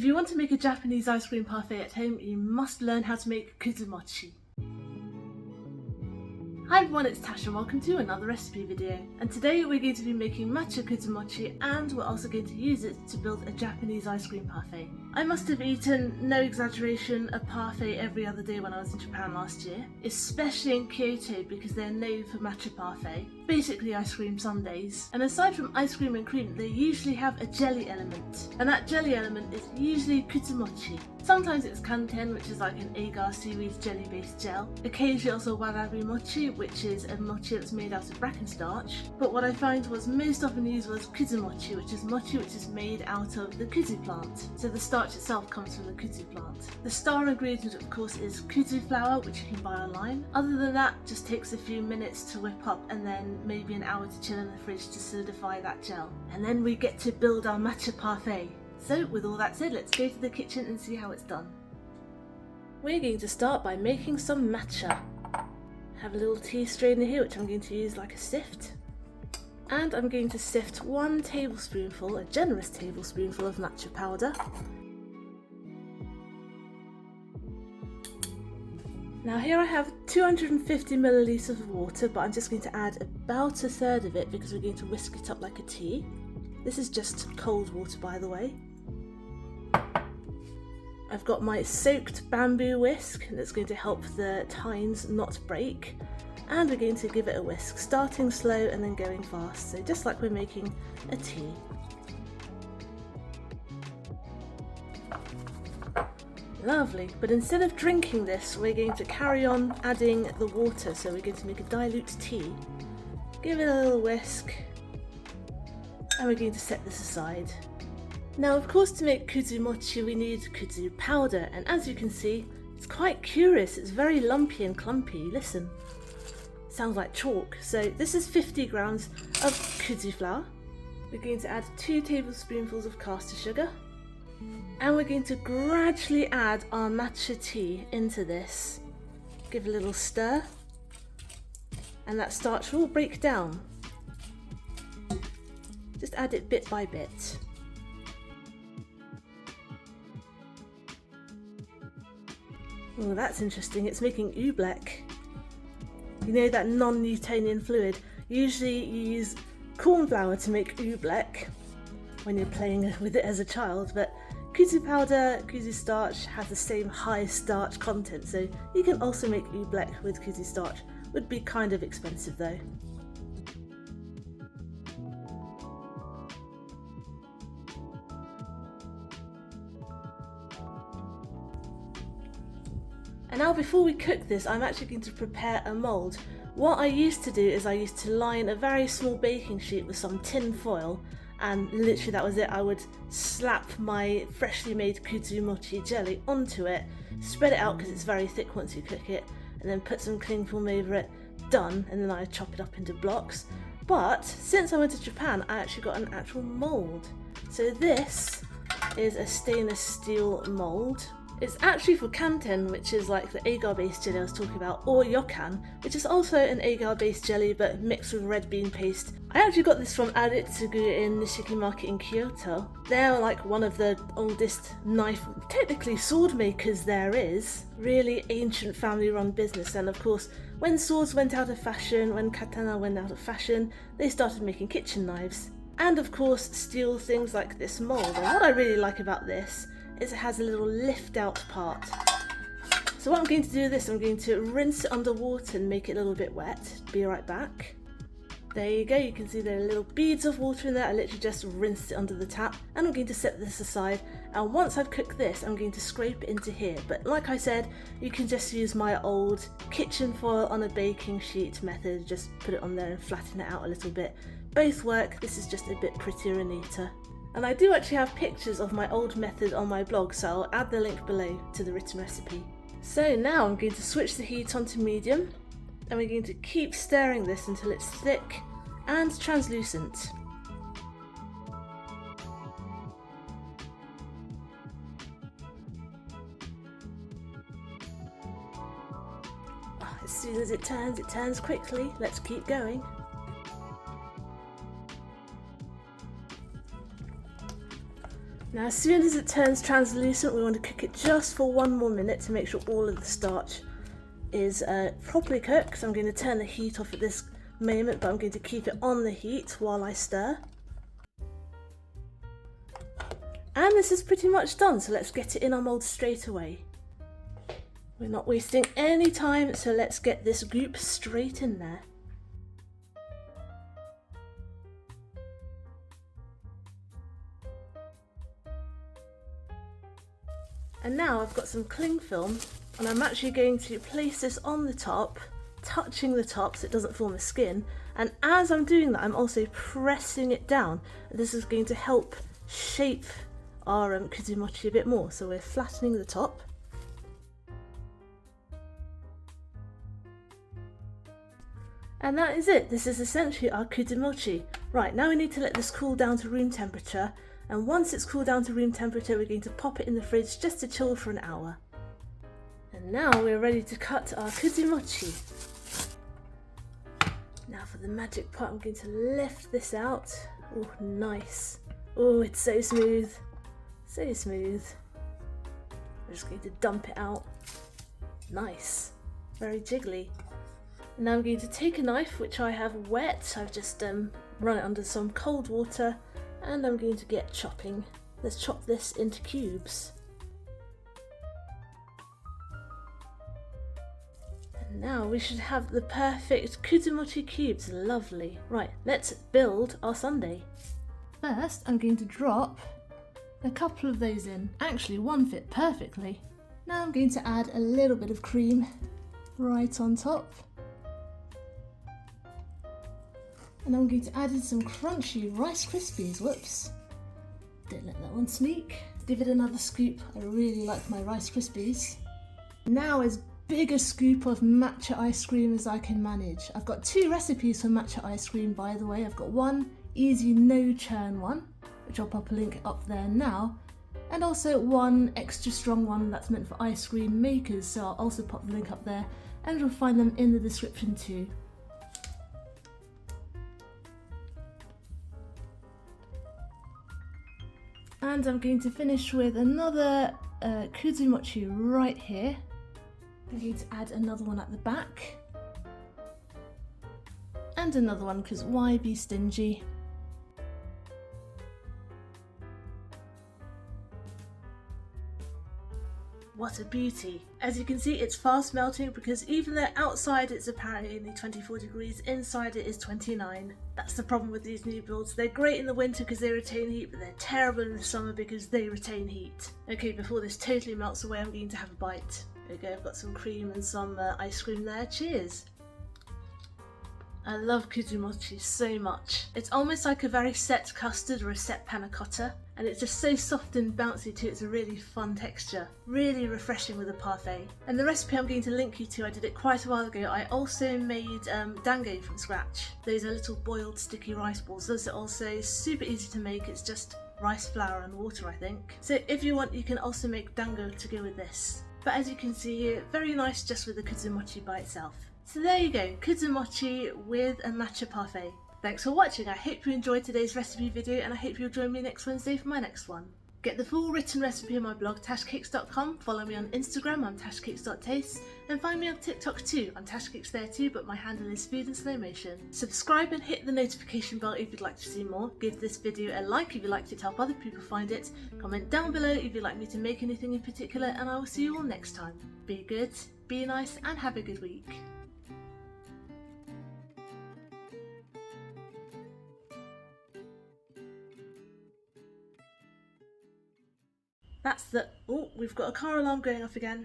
If you want to make a Japanese ice cream parfait at home, you must learn how to make kuzumochi. Hi everyone, it's Tash and welcome to another recipe video. And today we're going to be making Matcha Kuzumochi, and we're also going to use it to build a Japanese ice cream parfait. I must have eaten, no exaggeration, a parfait every other day when I was in Japan last year, especially in Kyoto because they're known for Matcha Parfait, basically ice cream sundaes. And aside from ice cream and cream, they usually have a jelly element, and that jelly element is usually kuzumochi. Sometimes it's kanten, which is like an agar seaweed jelly based gel, occasionally also warabi mochi, which is a mochi that's made out of bracken starch, but what I found was most often used was kuzumochi, which is mochi which is made out of the kudzu plant, so the starch itself comes from the kudzu plant. The star ingredient of course is kudzu flour, which you can buy online. Other than that, just takes a few minutes to whip up and then maybe an hour to chill in the fridge to solidify that gel. And then we get to build our matcha parfait. So with all that said, let's go to the kitchen and see how it's done. We're going to start by making some matcha. Have a little tea strainer here which I'm going to use like a sift. And I'm going to sift 1 tablespoonful, a generous tablespoonful of matcha powder. Now here I have 250 millilitres of water, but I'm just going to add about 1/3 of it because we're going to whisk it up like a tea. This is just cold water, by the way. I've got my soaked bamboo whisk that's going to help the tines not break, and we're going to give it a whisk, starting slow and then going fast, so just like we're making a tea. Lovely, but instead of drinking this, we're going to carry on adding the water, so we're going to make a dilute tea. Give it a little whisk, and we're going to set this aside. Now of course to make kuzumochi we need kudzu powder, and as you can see it's quite curious, it's very lumpy and clumpy. Listen, sounds like chalk. So this is 50 grams of kudzu flour. We're going to add 2 tablespoonfuls of caster sugar, and we're going to gradually add our matcha tea into this. Give a little stir, and that starch will break down. Just add it bit by bit. Oh, that's interesting, it's making oobleck. You know, that non-Newtonian fluid. Usually you use corn flour to make oobleck when you're playing with it as a child, but kudzu powder, kudzu starch has the same high starch content, so you can also make oobleck with kudzu starch. Would be kind of expensive though. And now before we cook this, I'm actually going to prepare a mould. What I used to do is I used to line a very small baking sheet with some tin foil, and literally that was it. I would slap my freshly made kuzumochi jelly onto it, spread it out because it's very thick once you cook it, and then put some cling film over it, done, and then I chop it up into blocks. But since I went to Japan, I actually got an actual mould. So this is a stainless steel mould. It's actually for kanten, which is like the agar based jelly I was talking about, or yokan, which is also an agar based jelly but mixed with red bean paste. I actually got this from Aritsugu in Nishiki Market in Kyoto. They're like one of the oldest knife, technically sword makers there is. Really ancient family run business, and of course when swords went out of fashion, when katana went out of fashion, they started making kitchen knives. And of course steel things like this mould. And what I really like about this is it has a little lift out part. So what I'm going to do with this, I'm going to rinse it under water and make it a little bit wet. Be right back. There you go, you can see there are little beads of water in there. I literally just rinsed it under the tap, and I'm going to set this aside, and once I've cooked this I'm going to scrape it into here. But like I said, you can just use my old kitchen foil on a baking sheet method, just put it on there and flatten it out a little bit. Both work, this is just a bit prettier and neater. And I do actually have pictures of my old method on my blog, so I'll add the link below to the written recipe. So now I'm going to switch the heat onto medium, and we're going to keep stirring this until it's thick and translucent. As soon as it turns quickly. Let's keep going. Now as soon as it turns translucent, we want to cook it just for 1 more minute to make sure all of the starch is properly cooked. So I'm going to turn the heat off at this moment, but I'm going to keep it on the heat while I stir. And this is pretty much done, so let's get it in our mould straight away. We're not wasting any time, so let's get this goop straight in there. And now I've got some cling film, and I'm actually going to place this on the top, touching the top so it doesn't form a skin. And as I'm doing that, I'm also pressing it down. This is going to help shape our kuzumochi a bit more. So we're flattening the top. And that is it. This is essentially our kuzumochi. Right, now we need to let this cool down to room temperature. And once it's cooled down to room temperature, we're going to pop it in the fridge just to chill for an hour. And now we're ready to cut our kuzumochi. Now for the magic part, I'm going to lift this out. Oh, nice. Oh, it's so smooth. So smooth. I'm just going to dump it out. Nice. Very jiggly. And now I'm going to take a knife, which I have wet. I've just run it under some cold water. And I'm going to get chopping. Let's chop this into cubes. And now we should have the perfect kuzumochi cubes. Lovely. Right, let's build our sundae. First, I'm going to drop a couple of those in. Actually, one fit perfectly. Now I'm going to add a little bit of cream right on top. And I'm going to add in some crunchy Rice Krispies. Whoops. Didn't let that one sneak. Give it another scoop. I really like my Rice Krispies. Now as big a scoop of matcha ice cream as I can manage. I've got 2 recipes for matcha ice cream, by the way. I've got one easy no-churn one, which I'll pop a link up there now. And also one extra strong one that's meant for ice cream makers. So I'll also pop the link up there. And you'll find them in the description too. And I'm going to finish with another kuzumochi right here. I'm going to add another one at the back. And another one, because why be stingy? What a beauty. As you can see, it's fast melting because even though outside it's apparently only 24 degrees, inside it is 29. That's the problem with these new builds. They're great in the winter because they retain heat, but they're terrible in the summer because they retain heat. Okay, before this totally melts away, I'm going to have a bite. There we go, I've got some cream and some ice cream there. Cheers! I love kuzumochi so much. It's almost like a very set custard or a set panna cotta, and it's just so soft and bouncy too. It's a really fun texture. Really refreshing with a parfait. And the recipe I'm going to link you to, I did it quite a while ago. I also made dango from scratch. Those are little boiled sticky rice balls. Those are also super easy to make. It's just rice flour and water, I think. So if you want, you can also make dango to go with this. But as you can see here, very nice just with the kuzumochi by itself. So there you go, kuzumochi with a matcha parfait. Thanks for watching. I hope you enjoyed today's recipe video, and I hope you'll join me next Wednesday for my next one. Get the full written recipe on my blog tashcakes.com, follow me on Instagram, I'm tashcakes.taste, and find me on TikTok too, I'm tashcakes there too, but my handle is food in slow motion. Subscribe and hit the notification bell if you'd like to see more, give this video a like if you liked it to help other people find it, comment down below if you'd like me to make anything in particular, and I will see you all next time. Be good, be nice, and have a good week. That's the... Oh, we've got a car alarm going off again.